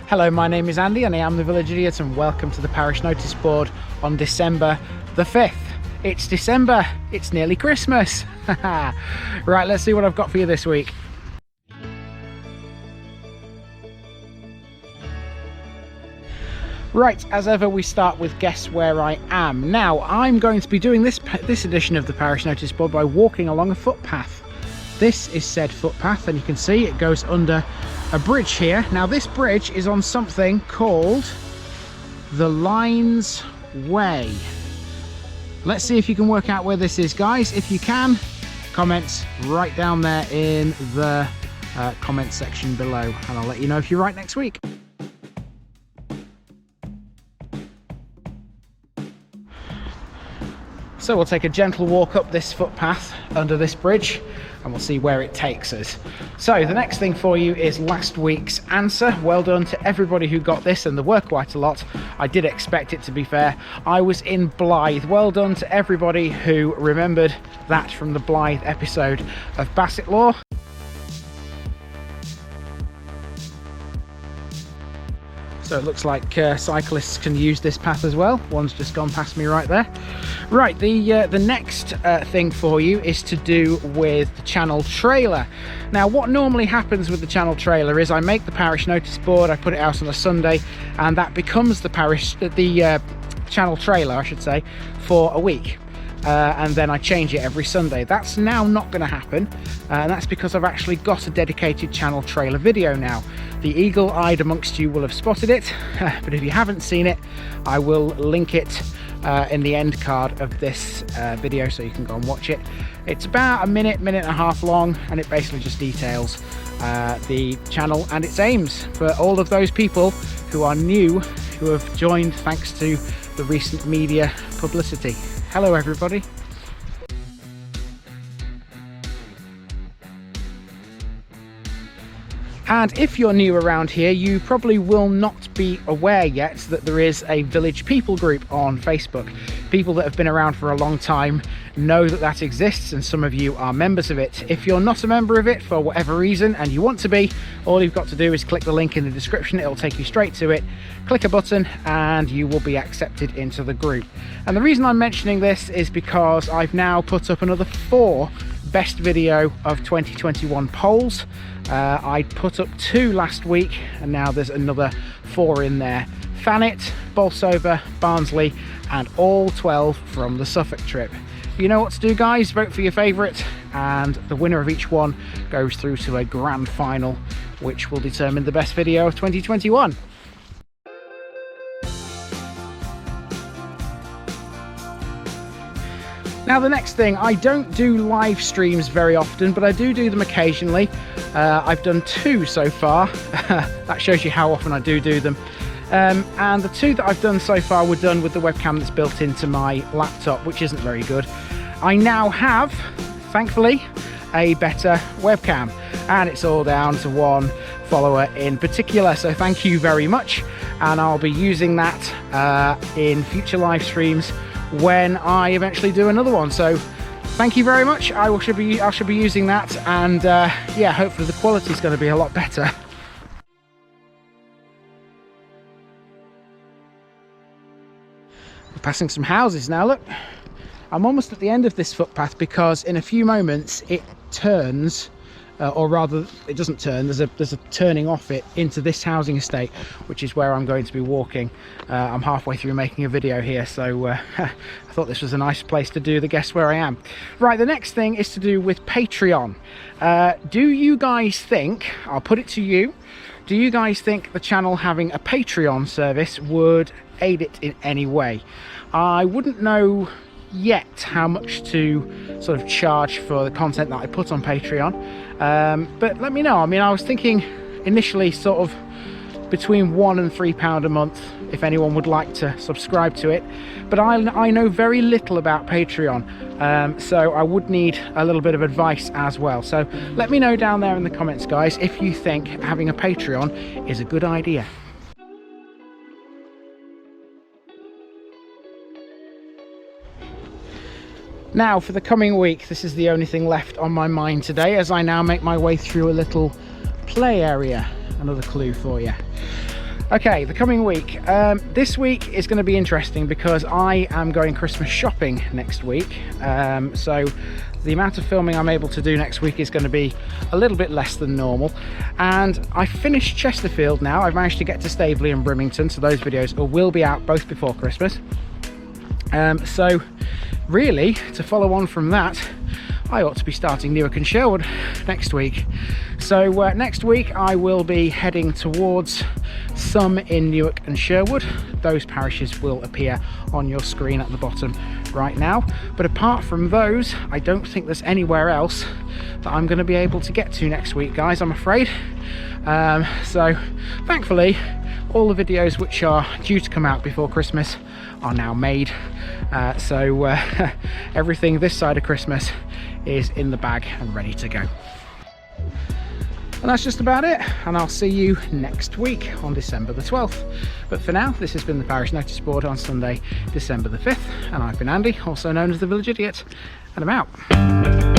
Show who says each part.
Speaker 1: Hello, my name is Andy and I am the Village Idiot, and welcome to the Parish Noticeboard on December the 5th. It's December, it's nearly Christmas. Right, let's see what I've got for you this week. Right, as ever we start with Guess Where I Am. Now, I'm going to be doing this edition of the Parish Noticeboard by walking along a footpath. This is said footpath, and you can see it goes under a bridge here. Now this bridge is on something called the Lines Way. Let's see if you can work out where this is, guys. If you can, comments right down there in the comment section below, and I'll let you know if you're right next week. So we'll take a gentle walk up this footpath under this bridge and we'll see where it takes us. So the next thing for you is last week's answer. Well done to everybody who got this, and there were quite a lot. I did expect it, to be fair. I was in Blythe. Well done to everybody who remembered that from the Blythe episode of Basset Law. So it looks like cyclists can use this path as well. One's just gone past me right there. Right, the next thing for you is to do with the channel trailer. Now, what normally happens with the channel trailer is I make the Parish Noticeboard, I put it out on a Sunday, and that becomes the channel trailer, I should say, for a week. And then I change it every Sunday. That's now not going to happen, and that's because I've actually got a dedicated channel trailer video now. The eagle-eyed amongst you will have spotted it, but if you haven't seen it, I will link it in the end card of this video so you can go and watch it. It's about a minute and a half long, and it basically just details the channel and its aims for all of those people who are new, who have joined thanks to the recent media publicity. Hello everybody. And if you're new around here, you probably will not be aware yet that there is a Village People group on Facebook. People that have been around for a long time know that that exists, and some of you are members of it. If you're not a member of it for whatever reason and you want to be, all you've got to do is click the link in the description. It'll take you straight to it. Click a button and you will be accepted into the group. And the reason I'm mentioning this is because I've now put up another 4 best video of 2021 polls. I put up 2 last week, and now there's another 4 in there. Thanet, Bolsover, Barnsley, and all 12 from the Suffolk trip. You know what to do, guys. Vote for your favourite, and the winner of each one goes through to a grand final, which will determine the best video of 2021. Now the next thing, I don't do live streams very often, but I do them occasionally. I've done 2 so far. That shows you how often I do them. And the 2 that I've done so far were done with the webcam that's built into my laptop, which isn't very good. I now have, thankfully, a better webcam, and it's all down to one follower in particular, so thank you very much. And I'll be using that in future live streams when I eventually do another one. So thank you very much. I should be using that, and yeah, hopefully the quality is going to be a lot better. We're passing some houses now. Look, I'm almost at the end of this footpath because in a few moments it turns, or rather it doesn't turn, there's a turning off it into this housing estate, which is where I'm going to be walking. I'm halfway through making a video here, so I thought this was a nice place to do the Guess Where I Am. Right, the next thing is to do with Patreon. Do you guys think, I'll put it to you, do you guys think the channel having a Patreon service would aid it in any way? I wouldn't know yet how much to sort of charge for the content that I put on Patreon, but let me know. I mean, I was thinking initially sort of between £1 and £3 a month if anyone would like to subscribe to it, but I know very little about Patreon, so I would need a little bit of advice as well. So let me know down there in the comments, guys, if you think having a Patreon is a good idea. Now for the coming week, this is the only thing left on my mind today, as I now make my way through a little play area. Another clue for you. Okay, the coming week. This week is going to be interesting because I am going Christmas shopping next week. So the amount of filming I'm able to do next week is going to be a little bit less than normal. And I finished Chesterfield now. I've managed to get to Staveley and Brimington, so those videos will be out both before Christmas. So really, to follow on from that, I ought to be starting Newark and Sherwood next week. So next week I will be heading towards some in Newark and Sherwood. Those parishes will appear on your screen at the bottom right now. But apart from those, I don't think there's anywhere else that I'm going to be able to get to next week, guys, I'm afraid. So thankfully, all the videos which are due to come out before Christmas are now made. So everything this side of Christmas is in the bag and ready to go. And that's just about it, and I'll see you next week on December the 12th. But for now, this has been the Parish Noticeboard on Sunday, December the 5th, and I've been Andy, also known as the Village Idiot, and I'm out.